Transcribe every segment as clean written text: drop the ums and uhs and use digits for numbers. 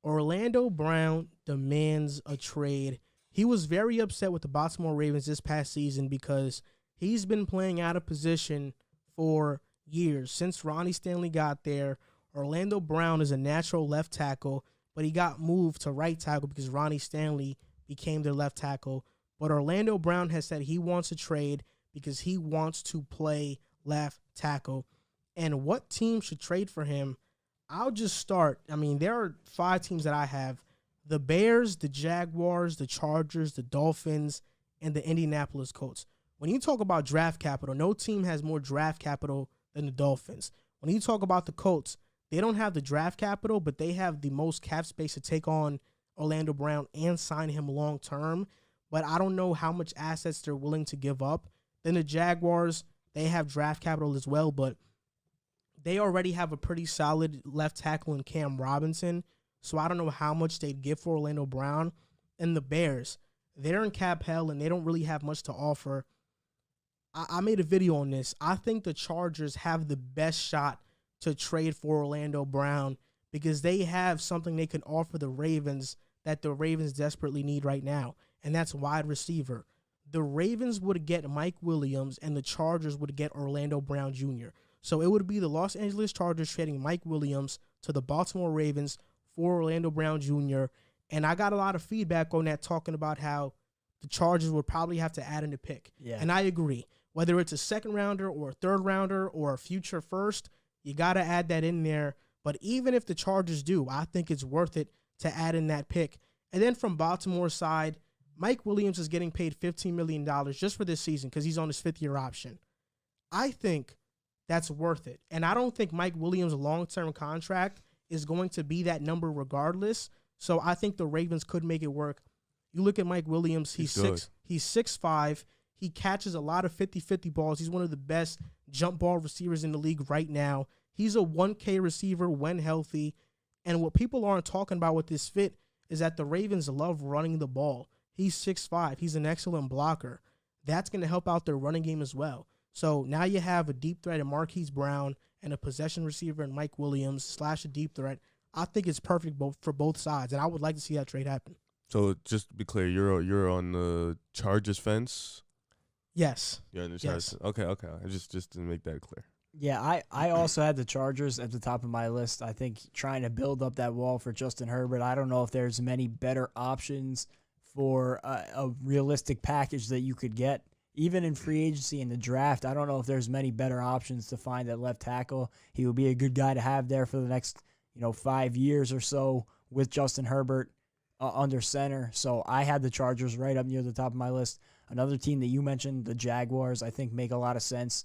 Orlando Brown demands a trade. He was very upset with the Baltimore Ravens this past season because he's been playing out of position for years. Since Ronnie Stanley got there, Orlando Brown is a natural left tackle, but he got moved to right tackle because Ronnie Stanley became their left tackle. But Orlando Brown has said he wants a trade because he wants to play left tackle. And what team should trade for him? I'll just start. I mean, there are 5 teams that I have: the Bears, the Jaguars, the Chargers, the Dolphins, and the Indianapolis Colts. When you talk about draft capital, no team has more draft capital than the Dolphins. When you talk about the Colts, they don't have the draft capital, but they have the most cap space to take on Orlando Brown and sign him long term. But I don't know how much assets they're willing to give up. Then the Jaguars, they have draft capital as well, but they already have a pretty solid left tackle in Cam Robinson. So I don't know how much they'd give for Orlando Brown. And the Bears, they're in cap hell and they don't really have much to offer. I made a video on this. I think the Chargers have the best shot to trade for Orlando Brown because they have something they can offer the Ravens that the Ravens desperately need right now, and that's wide receiver. The Ravens would get Mike Williams, and the Chargers would get Orlando Brown Jr. So it would be the Los Angeles Chargers trading Mike Williams to the Baltimore Ravens for Orlando Brown Jr., and I got a lot of feedback on that talking about how the Chargers would probably have to add in a pick. Yeah. And I agree. Whether it's a second rounder or a third rounder or a future first, you got to add that in there. But even if the Chargers do, I think it's worth it to add in that pick. And then from Baltimore's side, Mike Williams is getting paid $15 million just for this season because he's on his 5th-year option. I think that's worth it. And I don't think Mike Williams' long-term contract is going to be that number regardless. So I think the Ravens could make it work. You look at Mike Williams, he's 6'5". He catches a lot of 50-50 balls. He's one of the best jump ball receivers in the league right now. He's a 1K receiver when healthy. And what people aren't talking about with this fit is that the Ravens love running the ball. He's 6'5". He's an excellent blocker. That's going to help out their running game as well. So now you have a deep threat in Marquise Brown and a possession receiver in Mike Williams / a deep threat. I think it's perfect for both sides, and I would like to see that trade happen. So just to be clear, you're on the Chargers fence? Yes. You're on the Chargers. Okay. Just to make that clear. Yeah, I also had the Chargers at the top of my list. I think trying to build up that wall for Justin Herbert, I don't know if there's many better options for a realistic package that you could get. Even in free agency in the draft, I don't know if there's many better options to find at left tackle. He would be a good guy to have there for the next 5 years or so with Justin Herbert under center. So I had the Chargers right up near the top of my list. Another team that you mentioned, the Jaguars, I think make a lot of sense.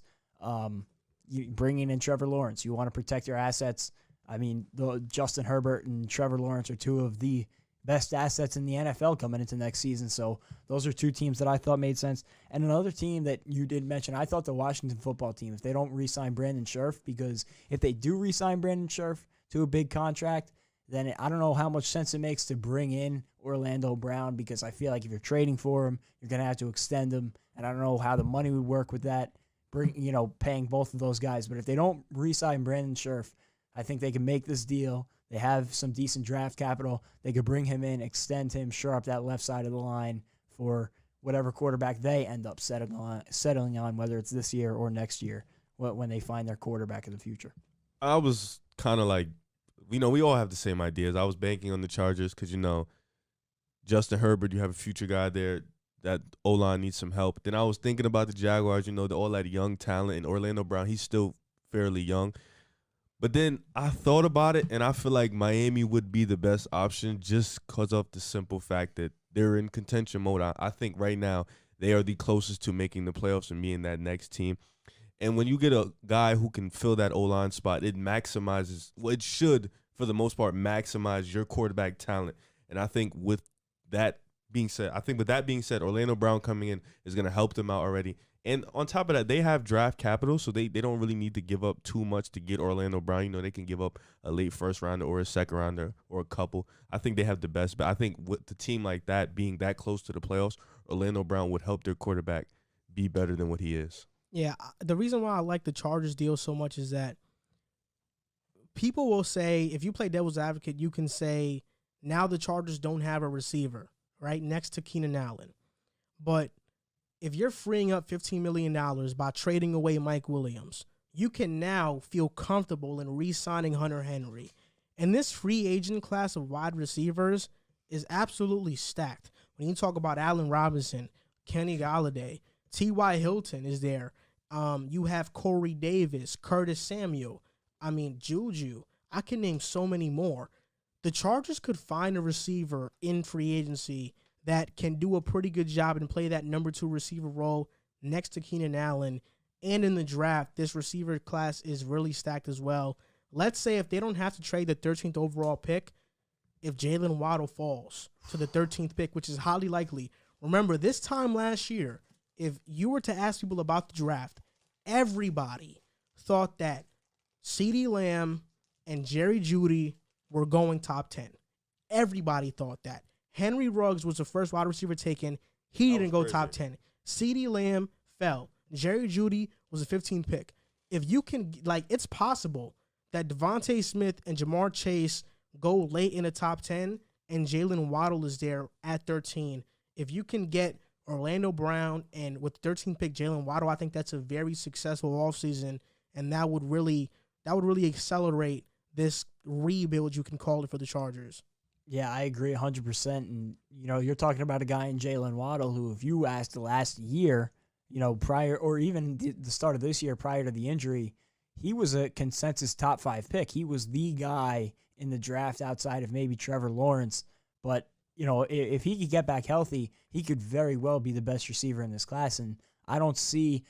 You bringing in Trevor Lawrence, you want to protect your assets. I mean, Justin Herbert and Trevor Lawrence are 2 of the best assets in the NFL coming into next season. So those are 2 teams that I thought made sense. And another team that you did mention, I thought the Washington football team, if they don't re-sign Brandon Scherff, because if they do re-sign Brandon Scherff to a big contract, then I don't know how much sense it makes to bring in Orlando Brown, because I feel like if you're trading for him, you're going to have to extend him. And I don't know how the money would work with that, paying both of those guys. But if they don't re-sign Brandon Scherff, I think they can make this deal. They have some decent draft capital. They could bring him in, extend him, shore up that left side of the line for whatever quarterback they end up settling on, whether it's this year or next year when they find their quarterback in the future. I was kind of like, we all have the same ideas. I was banking on the Chargers because, Justin Herbert, you have a future guy there. That O-line needs some help. Then I was thinking about the Jaguars, all that young talent. And Orlando Brown, he's still fairly young. But then I thought about it, and I feel like Miami would be the best option just because of the simple fact that they're in contention mode. I think right now they are the closest to making the playoffs and being that next team. And when you get a guy who can fill that O-line spot, it maximizes – well, it should, for the most part, maximize your quarterback talent. And I think with that being said, Orlando Brown coming in is going to help them out already. And on top of that, they have draft capital, so they don't really need to give up too much to get Orlando Brown. They can give up a late first rounder or a second rounder or a couple. I think they have the best. But I think with the team like that being that close to the playoffs, Orlando Brown would help their quarterback be better than what he is. Yeah, the reason why I like the Chargers deal so much is that people will say, if you play devil's advocate, you can say now the Chargers don't have a receiver, right, next to Keenan Allen. But if you're freeing up $15 million by trading away Mike Williams, you can now feel comfortable in re-signing Hunter Henry. And this free agent class of wide receivers is absolutely stacked. When you talk about Allen Robinson, Kenny Golladay, T.Y. Hilton is there. You have Corey Davis, Curtis Samuel. Juju. I can name so many more. The Chargers could find a receiver in free agency that can do a pretty good job and play that number 2 receiver role next to Keenan Allen. And in the draft, this receiver class is really stacked as well. Let's say if they don't have to trade the 13th overall pick, if Jalen Waddle falls to the 13th pick, which is highly likely. Remember, this time last year, if you were to ask people about the draft, everybody thought that CeeDee Lamb and Jerry Jeudy were going top 10. Everybody thought that. Henry Ruggs was the first wide receiver taken. He didn't go top 10. CeeDee Lamb fell. Jerry Jeudy was a 15th pick. If you can, it's possible that Devontae Smith and Jamar Chase go late in the top 10 and Jalen Waddle is there at 13. If you can get Orlando Brown and with the 13th pick Jalen Waddle, I think that's a very successful offseason, and that would really accelerate this rebuild, you can call it, for the Chargers. Yeah, I agree 100%. And, you're talking about a guy in Jalen Waddle who, if you asked the last year, prior or even the start of this year prior to the injury, he was a consensus top 5 pick. He was the guy in the draft outside of maybe Trevor Lawrence. But, if he could get back healthy, he could very well be the best receiver in this class. And I don't see,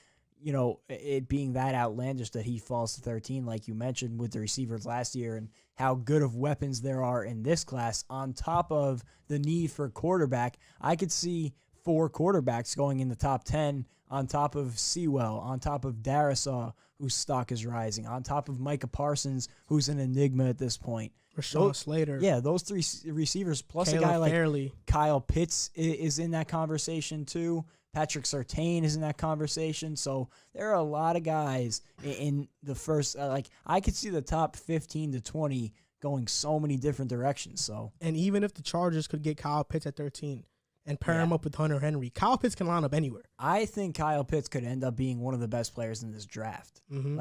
it being that outlandish that he falls to 13, like you mentioned, with the receivers last year and how good of weapons there are in this class on top of the need for a quarterback. I could see 4 quarterbacks going in the top 10 on top of Sewell, on top of Darisaw, whose stock is rising, on top of Micah Parsons, who's an enigma at this point. Rashawn Slater. Yeah, those 3 receivers, plus Caleb a guy like Fairley. Kyle Pitts is in that conversation too. Patrick Surtain is in that conversation. So there are a lot of guys in the first, I could see the top 15 to 20 going so many different directions. So, and even if the Chargers could get Kyle Pitts at 13 and pair him up with Hunter Henry, Kyle Pitts can line up anywhere. I think Kyle Pitts could end up being one of the best players in this draft. Mm-hmm.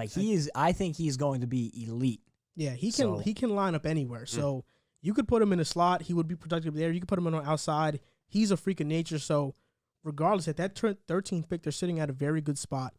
I think he's going to be elite. Yeah, he can line up anywhere. So you could put him in a slot. He would be productive there. You could put him on the outside. He's a freak of nature. So regardless, at that 13th pick, they're sitting at a very good spot.